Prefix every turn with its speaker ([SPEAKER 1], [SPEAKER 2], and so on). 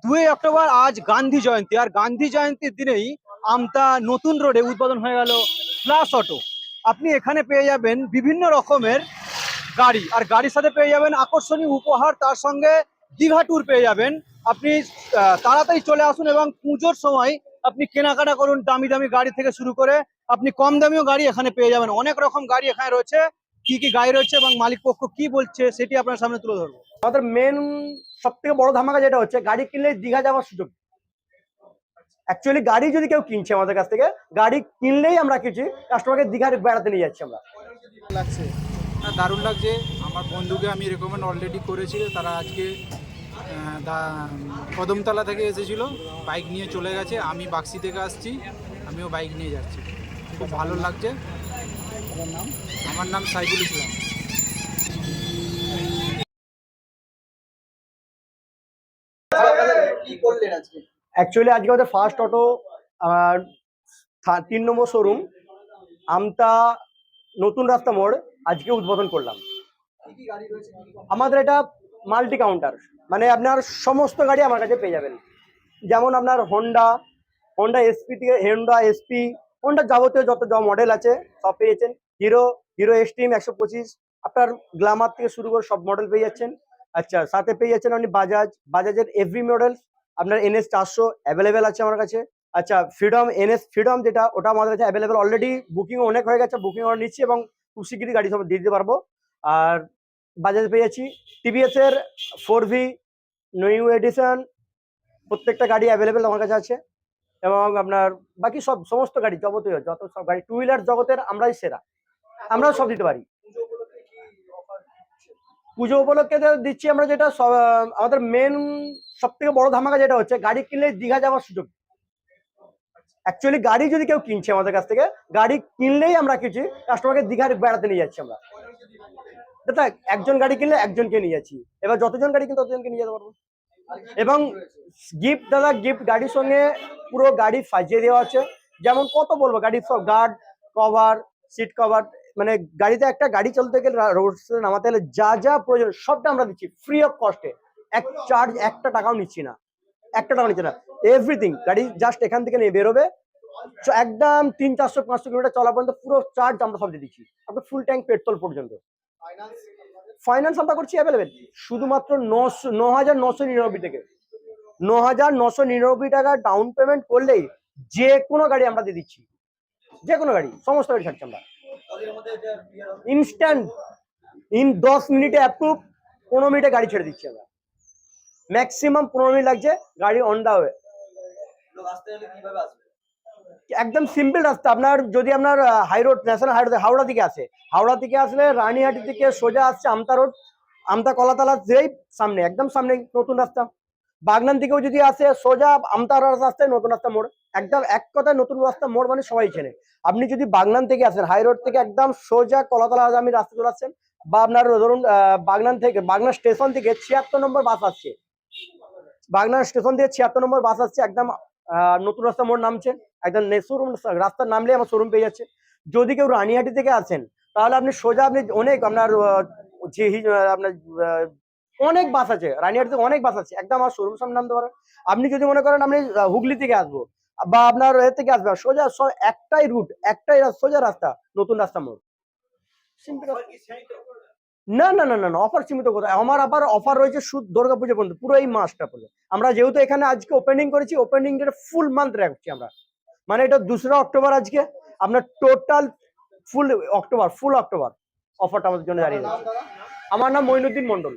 [SPEAKER 1] 2 October আজ গান্ধী জয়ন্তী, আর গান্ধী জয়ন্তীর দিনেই আমতা নতুন রোডে উদ্বোধন হয়ে গেল প্লাস অটো। আপনি এখানে পেয়ে যাবেন বিভিন্ন রকমের গাড়ি, আর গাড়ির সাথে পেয়ে যাবেন আকর্ষণীয় উপহার, তার সঙ্গে দীঘা ট্যুর পেয়ে যাবেন। আপনি তাড়াতাড়ি চলে আসুন এবং পুজোর সময় আপনি কেনাকাটা করুন। দামি দামি গাড়ি থেকে শুরু করে আপনি কম দামিও গাড়ি এখানে পেয়ে যাবেন। অনেক রকম গাড়ি এখানে রয়েছে। কি কি গাড়ি রয়েছে এবং মালিক পক্ষ কি বলছে সেটি আপনার সামনে তুলে ধরবো।
[SPEAKER 2] আমাদের মেন সব থেকে বড় ধামাকা যেটা হচ্ছে, গাড়ি কিনলে দীঘা যাওয়ার সুযোগ। অ্যাকচুয়ালি গাড়ি যদি কেউ কিনছে আমাদের কাছ থেকে, গাড়ি কিনলেই আমরা কিছু কাস্টমারকে দীঘার বেড়াতে নিয়ে যাচ্ছি আমরা।
[SPEAKER 3] লাগছে না, দারুণ লাগছে। আমার বন্ধুকে আমি রেকমেন্ড অলরেডি করেছি, তারা আজকে কদমতলা থেকে এসেছিল, বাইক নিয়ে চলে গেছে। আমি বাক্সি থেকে আসছি, আমিও বাইক নিয়ে যাচ্ছি। খুব ভালো লাগছে। আমার নাম সাইফুল ইসলাম।
[SPEAKER 2] অ্যাকচুয়ালি আজকে আমাদের ফার্স্ট অটো 3 নম্বর শোরুম আমতা নতুন রাস্তা মোড় আজকে উদ্বোধন করলাম। আমাদের এটা মাল্টি কাউন্টার, মানে আপনার সমস্ত গাড়ি আমার কাছে পেয়ে যাবেন। যেমন আপনার হোন্ডা এসপি থেকে হোন্ডা যাবতীয় যত মডেল আছে সব পেয়েছেন। হিরো এক্সট্রিম 125, আপনার গ্ল্যামার থেকে শুরু করে সব মডেল পেয়ে যাচ্ছেন। আচ্ছা, সাথে পেয়ে যাচ্ছেন আপনি বাজাজের এভরি মডেল। আপনার NS 400 অ্যাভেলেবেল আছে আমার কাছে। আচ্ছা, ফ্রিডম যেটা, ওটা আমাদের কাছে অ্যাভেলেবেল। অলরেডি বুকিং অনেক হয়ে গেছে, বুকিং অর্ডার নিচ্ছি এবং খুব শিগগিরই গাড়ি সব দিয়ে দিতে পারবো। আর বাজাজ পেয়ে যাচ্ছি TVS এর 4V নিউ এডিশন, প্রত্যেকটা গাড়ি অ্যাভেলেবেল আমার কাছে আছে। এবং আপনার বাকি সমস্ত গাড়ি যাবতীয় যত সব গাড়ি, টু হুইলার জগতের আমরাই সেরা, আমরাও সব দিতে পারি। পুজো উপলক্ষে দিচ্ছি আমরা যেটা আমাদের মেন সব থেকে বড় ধামাকা যেটা হচ্ছে, গাড়ি কিনলে দীঘা যাওয়ার সুযোগ। অ্যাকচুয়ালি গাড়ি যদি কেউ কিনছে আমাদের কাছ থেকে, গাড়ি কিনলেই আমরা কিছু কাস্টমারকে দীঘার বেড়াতে নিয়ে যাচ্ছি আমরা। দাদা, একজন গাড়ি কিনলে একজনকে নিয়ে যাচ্ছি, এবার যতজন গাড়ি কিনতে ততজনকে নিয়ে যেতে পারবো। এবং গিফট গাড়ির সঙ্গে পুরো গাড়ি সাজিয়ে দেওয়া আছে। যেমন কত বলবো, গাড়ির সব গার্ড কভার, সিট কভার, মানে গাড়িতে একটা গাড়ি চলতে গেলে রোড নামাতে গেলে যা যা প্রয়োজন সবটা আমরা দিচ্ছি ফ্রি অফ কস্টে। একটা টাকাও নিচ্ছি না, এভরিথিং। গাড়ি জাস্ট এখান থেকে নিয়ে বেরোবে, একদম 300-400-500 কিলোমিটার চলা পর্যন্ত পুরো চার্জ আমরা সব দিয়ে দিচ্ছি, আপনার ফুল ট্যাঙ্ক পেট্রোল পর্যন্ত। ফাইন্যান্স আমরা করছি অ্যাভেলেবেল, শুধুমাত্র 9,999 থেকে 9,999 টাকা ডাউন পেমেন্ট করলেই যে কোনো গাড়ি আমরা দিয়ে দিচ্ছি। যে কোনো গাড়ি, সমস্ত গাড়ি ছাড়ছি আমরা ইনস্ট্যান্ট। 10 মিনিটে অ্যাপ্রুভ, 15 মিনিটে গাড়ি ছেড়ে দিচ্ছি আমরা। ম্যাক্সিমাম 15 মিনিট লাগছে গাড়ি অন দা ওয়ে। একদম সিম্পল রাস্তা। আপনার যদি আপনার high road, national highroad Howrah থেকে আসলে রানীহাটি থেকে সোজা আসছে আমতা রোড, আমতা কলাতলা যেই সামনে, একদম সামনে নতুন রাস্তা। বাগনান থেকেও যদি আসে সোজা আমতা রাস্তায় নতুন রাস্তা মোড়, একদম এক কথায় নতুন রাস্তা মোড় মানে সবাই চেনে। আপনি যদি বাগনান থেকে আসেন, হাই রোড থেকে একদম সোজা কলাতলা আমি রাস্তা চলে আসছেন, বা আপনার ধরুন বাগনান স্টেশন থেকে 76 নম্বর বাস আসছে, বাগনান স্টেশন থেকে 76 নম্বর বাস আসছে, একদম নতুন রাস্তা মোড় নামছে, একদম শোরুম রাস্তার নামলে আমার শোরুম পেয়ে যাচ্ছে। যদি কেউ রানীহাটি থেকে আসেন, তাহলে আপনি সোজা অনেক আপনার অনেক বাস আছে, রানীহাটি থেকে অনেক বাস আছে, একদম আমার শোরুম সামনে নামতে পারেন। আপনি যদি মনে করেন আপনি হুগলি থেকে আসবো বা আপনার এর থেকে আসবে, সোজা একটাই রুট, সোজা রাস্তা, নতুন রাস্তা মোড়। না না না না না, অফার সীমিত কোথায়, আমার আবার অফার রয়েছে দুর্গাপুজো পর্যন্ত, পুরো এই মাসটা পর্যন্ত। আমরা যেহেতু এখানে আজকে ওপেনিং করেছি, ওপেনিং ফুল মান্থ রাখছি আমরা, মানে এটা 2 অক্টোবর আজকে, আপনার টোটাল ফুল অক্টোবর অফারটা আমাদের জন্য জানিয়ে দিচ্ছি। আমার নাম মঈনুদ্দিন মন্ডল।